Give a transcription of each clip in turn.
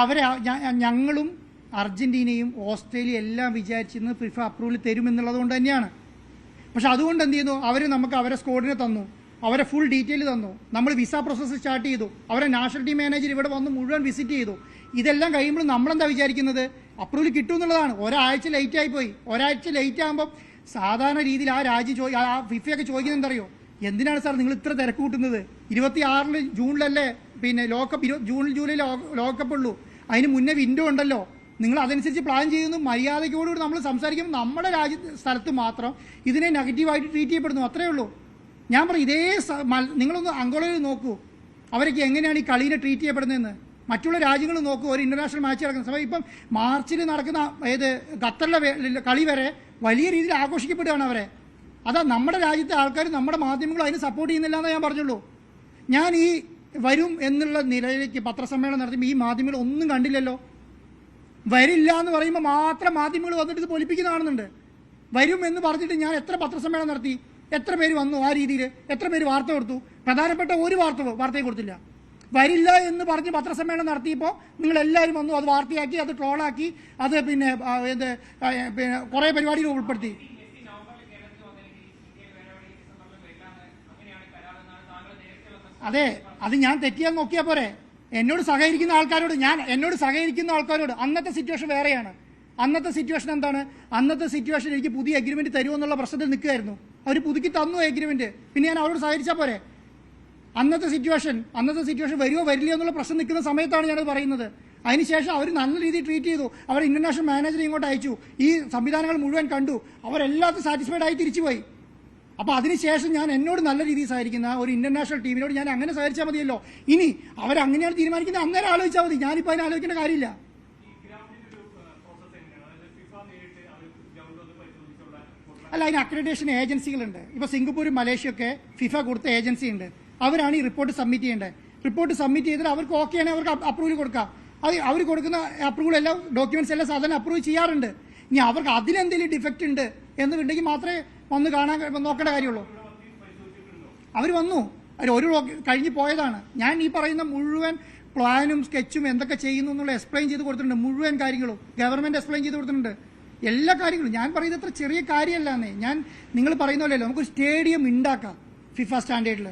അവരെ ഞങ്ങളും അർജന്റീനയും ഓസ്ട്രേലിയ എല്ലാം വിചാരിച്ചിരുന്നത് ഫിഫ അപ്രൂവൽ തരുമെന്നുള്ളത് കൊണ്ട് തന്നെയാണ്. പക്ഷെ അതുകൊണ്ട് എന്ത് ചെയ്യുന്നു, അവർ നമുക്ക് അവരെ സ്ക്വാഡിനെ തന്നു, അവരെ ഫുൾ ഡീറ്റെയിൽ തന്നു, നമ്മൾ വിസ പ്രോസസ്സ് സ്റ്റാർട്ട് ചെയ്തു, അവരെ നാഷണൽ ടീം മാനേജർ ഇവിടെ വന്ന് മുഴുവൻ വിസിറ്റ് ചെയ്തു. ഇതെല്ലാം കഴിയുമ്പോൾ നമ്മളെന്താ വിചാരിക്കുന്നത്, അപ്രൂവൽ കിട്ടും എന്നുള്ളതാണ്. ഒരാഴ്ച ലേറ്റ് ആയിപ്പോയി. ഒരാഴ്ച ലേറ്റ് ആകുമ്പോൾ സാധാരണ രീതിയിൽ ആ രാജ്യം ആ ഫിഫയൊക്കെ ചോദിക്കുന്നത് എന്തറിയോ, എന്തിനാണ് സാർ നിങ്ങൾ ഇത്ര തിരക്ക് കൂട്ടുന്നത്, 26 ജൂണിലല്ലേ പിന്നെ ലോകകപ്പ്, ജൂണിൽ ജൂലൈയിൽ ലോകകപ്പ് ഉള്ളൂ, അതിന് മുന്നേ വിൻഡോ ഉണ്ടല്ലോ, നിങ്ങൾ അതനുസരിച്ച് പ്ലാൻ ചെയ്യുന്നു. മര്യാദയ്ക്കോടുകൂടി നമ്മൾ സംസാരിക്കുമ്പോൾ നമ്മുടെ സ്ഥലത്ത് മാത്രം ഇതിനെ നെഗറ്റീവായിട്ട് ട്രീറ്റ് ചെയ്യപ്പെടുന്നു, അത്രയേ ഉള്ളൂ. ഞാൻ പറയും, ഇതേ നിങ്ങളൊന്ന് അങ്കോളയിൽ നോക്കൂ, അവരൊക്കെ എങ്ങനെയാണ് ഈ കളീനെ ട്രീറ്റ് ചെയ്യപ്പെടുന്നതെന്ന്. മറ്റുള്ള രാജ്യങ്ങൾ നോക്കൂ, ഒരു ഇന്റർനാഷണൽ മാച്ച് നടക്കുന്ന സമയം ഇപ്പം മാർച്ചിൽ നടക്കുന്ന ഖത്തറിലെ കളി വരെ വലിയ രീതിയിൽ ആഘോഷിക്കപ്പെടുകയാണ് അവരെ. അതാ നമ്മുടെ രാജ്യത്തെ ആൾക്കാർ, നമ്മുടെ മാധ്യമങ്ങൾ അതിന് സപ്പോർട്ട് ചെയ്യുന്നില്ല എന്നേ ഞാൻ പറഞ്ഞുള്ളൂ. ഞാൻ ഈ വരും എന്നുള്ള നിലയിലേക്ക് പത്രസമ്മേളനം നടത്തുമ്പോൾ ഈ മാധ്യമങ്ങൾ ഒന്നും കണ്ടില്ലല്ലോ. വരില്ല എന്ന് പറയുമ്പോൾ മാത്രം മാധ്യമങ്ങൾ വന്നിട്ട് ഇത് പൊലിപ്പിക്കുന്ന കാണുന്നുണ്ട്. വരും എന്ന് പറഞ്ഞിട്ട് ഞാൻ എത്ര പത്രസമ്മേളനം നടത്തി, എത്ര പേര് വന്നു ആ രീതിയിൽ, എത്ര പേര് വാർത്ത കൊടുത്തു, പ്രധാനപ്പെട്ട ഒരു വാർത്തയും കൊടുത്തില്ല. വരില്ല എന്ന് പറഞ്ഞ് പത്രസമ്മേളനം നടത്തിയപ്പോൾ നിങ്ങളെല്ലാവരും വന്നു, അത് വാർത്തയാക്കി, അത് ട്രോളാക്കി, അത് പിന്നെ കുറേ പരിപാടികൾ ഉൾപ്പെടുത്തി. അതെ, അത് ഞാൻ തെറ്റിയാൽ നോക്കിയാൽ പോരെ. എന്നോട് സഹകരിക്കുന്ന ആൾക്കാരോട് അന്നത്തെ സിറ്റുവേഷൻ വേറെയാണ്. അന്നത്തെ സിറ്റുവേഷൻ എന്താണ്, അന്നത്തെ സിറ്റുവേഷൻ എനിക്ക് പുതിയ എഗ്രിമെന്റ് തരുമോ എന്നുള്ള പ്രശ്നത്തിൽ നിൽക്കുകയായിരുന്നു. അവർ പുതുക്കി തന്നു എഗ്രിമെന്റ്, പിന്നെ ഞാൻ അവരോട് സഹകരിച്ചാൽ പോരെ. അന്നത്തെ സിറ്റുവേഷൻ വരുമോ വരില്ലയോ എന്നുള്ള പ്രശ്നം നിൽക്കുന്ന സമയത്താണ് ഞാനത് പറയുന്നത്. അതിനുശേഷം അവർ നല്ല രീതിയിൽ ട്രീറ്റ് ചെയ്തു. അവർ ഇന്റർനാഷണൽ മാനേജറെ ഇങ്ങോട്ട് അയച്ചു, ഈ സംവിധാനങ്ങൾ മുഴുവൻ കണ്ടു, അവരെല്ലാത്തും സാറ്റിസ്ഫൈഡ് ആയി തിരിച്ചുപോയി. അപ്പോൾ അതിനുശേഷം ഞാൻ എന്നോട് നല്ല രീതിയിൽ സഹകരിക്കുന്ന ഒരു ഇന്റർനാഷണൽ ടീമിനോട് ഞാൻ അങ്ങനെ സഹകരിച്ചാൽ മതിയല്ലോ. ഇനി അവരങ്ങനെയാണ് തീരുമാനിക്കുന്നത്, അന്നേരം ആലോചിച്ചാൽ മതി. ഞാനിപ്പോൾ അതിന് ആലോചിക്കേണ്ട കാര്യമില്ല. അല്ല, അതിന് അക്രഡിറ്റേഷൻ ഏജൻസികളുണ്ട്. ഇപ്പോൾ സിംഗപ്പൂരും മലേഷ്യയൊക്കെ ഫിഫ കൊടുത്ത ഏജൻസി ഉണ്ട്. അവരാണ് ഈ റിപ്പോർട്ട് സബ്മിറ്റ് ചെയ്യേണ്ടത്. റിപ്പോർട്ട് സബ്മിറ്റ് ചെയ്തിട്ട് അവർക്ക് ഓക്കെ ആണെങ്കിൽ അവർക്ക് അപ്രൂവൽ കൊടുക്കാം. അത് അവർ കൊടുക്കുന്ന അപ്രൂവൽ എല്ലാം ഡോക്യുമെന്റ്സ് എല്ലാം സാധാരണ അപ്രൂവ് ചെയ്യാറുണ്ട്. ഇനി അവർക്ക് അതിലെന്തെങ്കിലും ഡിഫക്റ്റ് ഉണ്ട് എന്നുണ്ടെങ്കിൽ മാത്രമേ വന്ന് നോക്കേണ്ട കാര്യമുള്ളൂ. അവർ വന്നു, ഒരു കഴിഞ്ഞ് പോയതാണ്. ഞാൻ ഈ പറയുന്ന മുഴുവൻ പ്ലാനും സ്കെച്ചും എന്തൊക്കെ ചെയ്യുന്നു എന്നുള്ള എക്സ്പ്ലെയിൻ ചെയ്ത് കൊടുത്തിട്ടുണ്ട്. മുഴുവൻ കാര്യങ്ങളും ഗവൺമെന്റ് എക്സ്പ്ലെയിൻ ചെയ്ത് കൊടുത്തിട്ടുണ്ട്, എല്ലാ കാര്യങ്ങളും. ഞാൻ പറയുന്നത് അത്ര ചെറിയ കാര്യമല്ലെന്നേ. നിങ്ങൾ പറയുന്ന പോലെയല്ലോ, നമുക്കൊരു സ്റ്റേഡിയം ഉണ്ടാക്കാം ഫിഫ സ്റ്റാൻഡേർഡിൽ.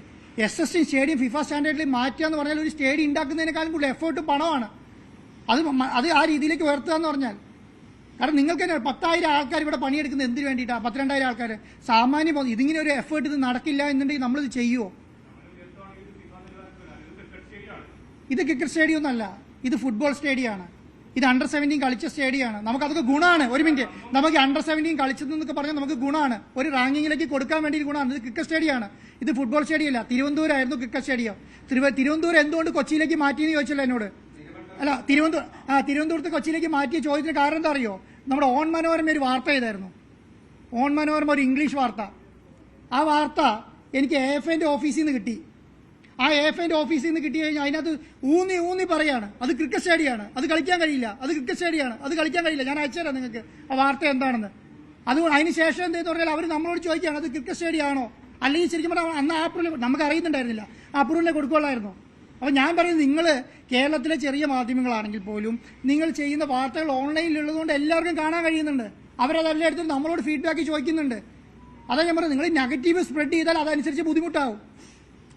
SST സ്റ്റേഡിയം ഫിഫ സ്റ്റാൻഡേർഡിൽ മാറ്റുക എന്ന് പറഞ്ഞാൽ ഒരു സ്റ്റേഡിയം ഉണ്ടാക്കുന്നതിനേക്കാളും കൂടുതൽ എഫേർട്ട് പണമാണ്. അത് ആ രീതിയിലേക്ക് ഉയർത്തുക എന്ന് പറഞ്ഞാൽ, കാരണം നിങ്ങൾക്ക് തന്നെ 10,000 ആൾക്കാർ ഇവിടെ പണിയെടുക്കുന്നത് എന്തിനു വേണ്ടിയിട്ടാണ്? 12,000 ആൾക്കാർ സാമാന്യം പോകുന്നു. ഇതിങ്ങനെ ഒരു എഫേർട്ട് ഇത് നടക്കില്ല എന്നുണ്ടെങ്കിൽ നമ്മളിത് ചെയ്യുമോ? ഇത് ക്രിക്കറ്റ് സ്റ്റേഡിയം ഒന്നല്ല, ഇത് ഫുട്ബോൾ സ്റ്റേഡിയമാണ്. ഇത് അണ്ടർ 17 കളിച്ച സ്റ്റേഡിയമാണ്. നമുക്കതൊക്കെ ഗുണമാണ്. ഒരു മിനിറ്റ്, നമുക്ക് അണ്ടർ 17 കളിച്ചതെന്നൊക്കെ പറഞ്ഞാൽ നമുക്ക് ഗുണമാണ്, ഒരു റാങ്കിങ്ങിലേക്ക് കൊടുക്കാൻ വേണ്ടി ഗുണമാണ്. ഇത് ക്രിക്കറ്റ് സ്റ്റേഡിയമാണ്, ഇത് ഫുട്ബോൾ സ്റ്റേഡിയം അല്ല. തിരുവനന്തപുരമായിരുന്നു ക്രിക്കറ്റ് സ്റ്റേഡിയം. തിരുവനന്തപുരം എന്തുകൊണ്ട് കൊച്ചിയിലേക്ക് മാറ്റിയെന്ന് ചോദിച്ചല്ലോ എന്നോട്. അല്ല, തിരുവനന്തപുരത്ത് കൊച്ചിയിലേക്ക് മാറ്റിയ ചോദ്യത്തിന് കാരണം എന്താ അറിയോ? നമ്മുടെ ഓൺ മനോരമ ഒരു വാർത്ത ചെയ്തായിരുന്നു. ഓൺ മനോരമ ഒരു ഇംഗ്ലീഷ് വാർത്ത. ആ വാർത്ത എനിക്ക് AFAന്റെ ഓഫീസിൽ നിന്ന് കിട്ടി. ആ AFAന്റെ ഓഫീസിൽ നിന്ന് കിട്ടി കഴിഞ്ഞാൽ അതിനകത്ത് ഊന്നി പറയാണ്, അത് ക്രിക്കറ്റ് സ്റ്റേഡിയമാണ്, അത് കളിക്കാൻ കഴിയില്ല, അത് ക്രിക്കറ്റ് സ്റ്റേഡിയമാണ്, അത് കളിക്കാൻ കഴിയില്ല. ഞാൻ അയച്ചുതരാം നിങ്ങൾക്ക് ആ വാർത്ത എന്താണെന്ന്. അതുകൊണ്ട് അതിന് ശേഷം എന്തെന്ന് പറഞ്ഞാൽ അവർ നമ്മളോട് ചോദിക്കുകയാണ്, അത് ക്രിക്കറ്റ് സ്റ്റേഡിയം ആണോ? അല്ലെങ്കിൽ ശരിക്കും പറഞ്ഞാൽ അന്ന് അപ്രൂവൽ നമുക്ക് അറിയുന്നുണ്ടായിരുന്നില്ല, അപ്രൂവലിനെ കൊടുക്കുകയുള്ളായിരുന്നു. അപ്പോൾ ഞാൻ പറയുന്നത്, നിങ്ങൾ കേരളത്തിലെ ചെറിയ മാധ്യമങ്ങളാണെങ്കിൽ പോലും നിങ്ങൾ ചെയ്യുന്ന വാർത്തകൾ ഓൺലൈനിലുള്ളതുകൊണ്ട് എല്ലാവർക്കും കാണാൻ കഴിയുന്നുണ്ട്. അവരതെല്ലാം എടുത്തിട്ട് നമ്മളോട് ഫീഡ്ബാക്ക് ചോദിക്കുന്നുണ്ട്. അതാ ഞാൻ പറയുന്നത്, നിങ്ങൾ നെഗറ്റീവ് സ്പ്രെഡ് ചെയ്താൽ അതനുസരിച്ച് ബുദ്ധിമുട്ടാവും.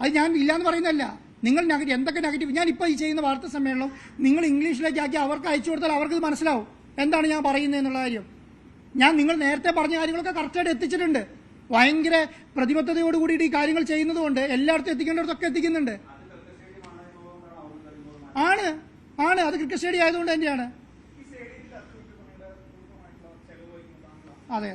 അത് ഞാൻ ഇല്ലയെന്ന് പറയുന്നതല്ല. നിങ്ങൾ എന്തൊക്കെ നെഗറ്റീവ്, ഞാനിപ്പോൾ ഈ ചെയ്യുന്ന വാർത്താ സമ്മേളനം നിങ്ങൾ ഇംഗ്ലീഷിലേക്ക് ആക്കി അവർക്ക് അയച്ചു കൊടുത്താൽ അവർക്കത് മനസ്സിലാവും എന്താണ് ഞാൻ പറയുന്നത് എന്നുള്ള കാര്യം. നിങ്ങൾ നേരത്തെ പറഞ്ഞ കാര്യങ്ങളൊക്കെ കറക്റ്റായിട്ട് എത്തിച്ചിട്ടുണ്ട്. ഭയങ്കര പ്രതിബദ്ധതയോടുകൂടിയിട്ട് ഈ കാര്യങ്ങൾ ചെയ്യുന്നത് കൊണ്ട് എല്ലായിടത്തും എത്തിക്കേണ്ടടത്തൊക്കെ എത്തിക്കുന്നുണ്ട്. ആണ് അത് ക്രിക്കറ്റ് സ്റ്റേഡിയം ആയതുകൊണ്ട് തന്നെയാണ്. അതെ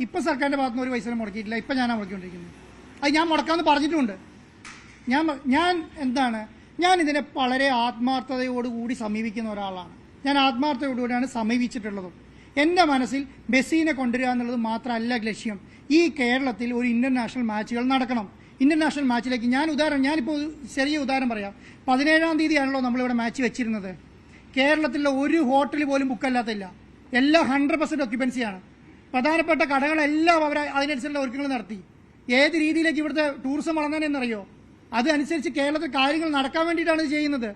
ഇപ്പം സർക്കാരിൻ്റെ ഭാഗത്തുനിന്ന് ഒരു പൈസ മുടക്കിയിട്ടില്ല. ഇപ്പം ഞാനാണ് മുടക്കിക്കൊണ്ടിരിക്കുന്നത്. അത് ഞാൻ മുടക്കാമെന്ന് പറഞ്ഞിട്ടുമുണ്ട്. ഞാൻ ഇതിനെ വളരെ ആത്മാർത്ഥതയോടുകൂടി സമീപിക്കുന്ന ഒരാളാണ്. ഞാൻ ആത്മാർത്ഥതയോടുകൂടിയാണ് സമീപിച്ചിട്ടുള്ളതും. എൻ്റെ മനസ്സിൽ മെസ്സിനെ കൊണ്ടുവരിക എന്നുള്ളത് മാത്രമല്ല ലക്ഷ്യം. ഈ കേരളത്തിൽ ഒരു ഇന്റർനാഷണൽ മാച്ചുകൾ നടക്കണം. ഇന്റർനാഷണൽ മാച്ചിലേക്ക് ഞാനിപ്പോൾ ചെറിയ ഉദാഹരണം പറയാം. 17-ാം തീയതിയാണല്ലോ നമ്മളിവിടെ മാച്ച് വെച്ചിരുന്നത്. കേരളത്തിലെ ഒരു ഹോട്ടൽ പോലും ബുക്കല്ലാത്തില്ല, എല്ലാം 100% ഒക്യുപ്പൻസിയാണ്. പ്രധാനപ്പെട്ട കടകളെല്ലാം അവർ അതിനനുസരിച്ചുള്ള ഒരുക്കങ്ങൾ നടത്തി. ഏത് രീതിയിലേക്ക് ഇവിടുത്തെ ടൂറിസം വളർന്നതെന്നറിയോ? അതനുസരിച്ച് കേരളത്തിൽ കാര്യങ്ങൾ നടക്കാൻ വേണ്ടിയിട്ടാണ് ഇത് ചെയ്യുന്നത്.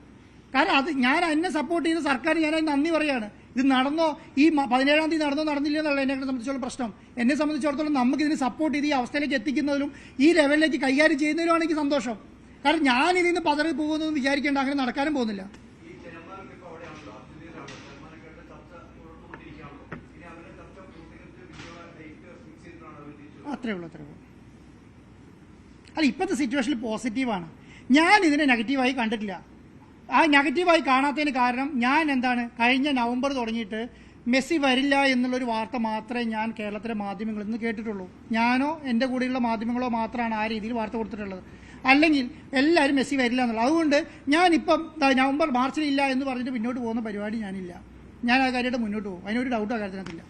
കാരണം അത് ഞാൻ എന്നെ സപ്പോർട്ട് ചെയ്ത സർക്കാർ ഞാൻ അതിന് നന്ദി പറയാണ്. ഇത് നടന്നോ, ഈ 17-ാം തീയതി നടന്നോ നടന്നില്ല എന്നുള്ള എന്നെ സംബന്ധിച്ചുള്ള പ്രശ്നം. എന്നെ സംബന്ധിച്ചിടത്തോളം നമുക്ക് ഇതിന് സപ്പോർട്ട് ചെയ്ത് ഈ അവസ്ഥയിലേക്ക് എത്തിക്കുന്നതിലും ഈ ലെവലിലേക്ക് കൈകാര്യം ചെയ്യുന്നതിലുമാണ് എനിക്ക് സന്തോഷം. കാരണം ഞാൻ ഇതിന് പതറി പോകുന്നതെന്ന് വിചാരിക്കേണ്ട, അങ്ങനെ നടക്കാനും പോകുന്നില്ല. അത്രേ ഉള്ളൂ. അല്ല, ഇപ്പോഴത്തെ സിറ്റുവേഷനിൽ പോസിറ്റീവാണ്. ഞാൻ ഇതിനെ നെഗറ്റീവായി കണ്ടിട്ടില്ല. ആ നെഗറ്റീവായി കാണാത്തതിന് കാരണം ഞാൻ എന്താണ്, കഴിഞ്ഞ നവംബർ തുടങ്ങിയിട്ട് മെസ്സി വരില്ല എന്നുള്ളൊരു വാർത്ത മാത്രമേ ഞാൻ കേരളത്തിലെ മാധ്യമങ്ങളിൽ നിന്ന് കേട്ടിട്ടുള്ളൂ. ഞാനോ എൻ്റെ കൂടെയുള്ള മാധ്യമങ്ങളോ മാത്രമാണ് ആ രീതിയിൽ വാർത്ത കൊടുത്തിട്ടുള്ളത്. അല്ലെങ്കിൽ എല്ലാവരും മെസ്സി വരില്ല എന്നുള്ളത്. അതുകൊണ്ട് ഞാനിപ്പം നവംബർ മാർച്ചിൽ ഇല്ല എന്ന് പറഞ്ഞിട്ട് മുന്നോട്ട് പോകുന്ന പരിപാടി ഞാനില്ല. ഞാൻ ആ കാര്യമായിട്ട് മുന്നോട്ട് പോകും. അതിനൊരു ഡൗട്ടും ആ കാര്യത്തിനകത്തില്ല.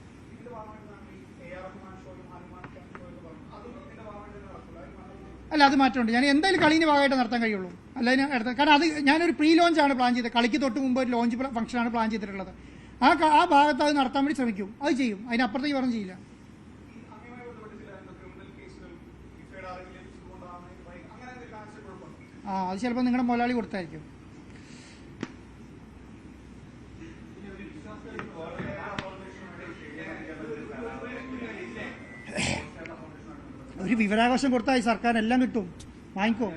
അല്ല, അത് മാറ്റമുണ്ട്. ഞാൻ എന്തായാലും കളീൻ്റെ ഭാഗമായിട്ട് നടത്താൻ കഴിയുള്ളൂ. അല്ല, ഞാൻ നടത്താൻ, കാരണം അത് ഞാനൊരു പ്രീ ലോഞ്ചാണ് പ്ലാൻ ചെയ്തത്. കളിക്ക് തൊട്ട് മുമ്പ് ഒരു ലോഞ്ച് ഫംഗ്ഷനാണ് പ്ലാൻ ചെയ്തിട്ടുള്ളത്. ആ ഭാഗത്ത് അത് നടത്താൻ വേണ്ടി ശ്രമിക്കും. അത് ചെയ്യും. അതിനപ്പുറത്തേക്ക് പറഞ്ഞു ചെയ്യില്ല. അത് ചിലപ്പോൾ നിങ്ങളുടെ മുതലാളി കൊടുത്തായിരിക്കും. ഒരു വിവരാവകാശം കൊടുത്താൽ ഈ സർക്കാർ എല്ലാം കിട്ടും. വാങ്ങിക്കോ.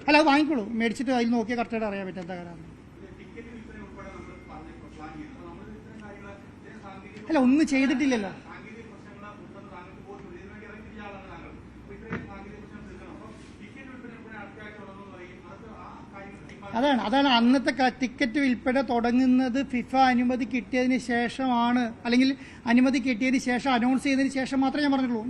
അല്ല, അത് വാങ്ങിക്കോളൂ. മേടിച്ചിട്ട് അതിൽ നോക്കിയാൽ കറക്റ്റായിട്ട് അറിയാൻ പറ്റും എന്താ കാരണം. അല്ല, ഒന്നും ചെയ്തിട്ടില്ലല്ലോ. അതാണ് അന്നത്തെ ടിക്കറ്റ് വിൽപ്പന തുടങ്ങുന്നത് ഫിഫ അനുമതി കിട്ടിയതിന് ശേഷമാണ്. അല്ലെങ്കിൽ അനുമതി കിട്ടിയതിന് ശേഷം അനൗൺസ് ചെയ്തതിന് ശേഷം മാത്രമേ ഞാൻ പറഞ്ഞിട്ടുള്ളൂ.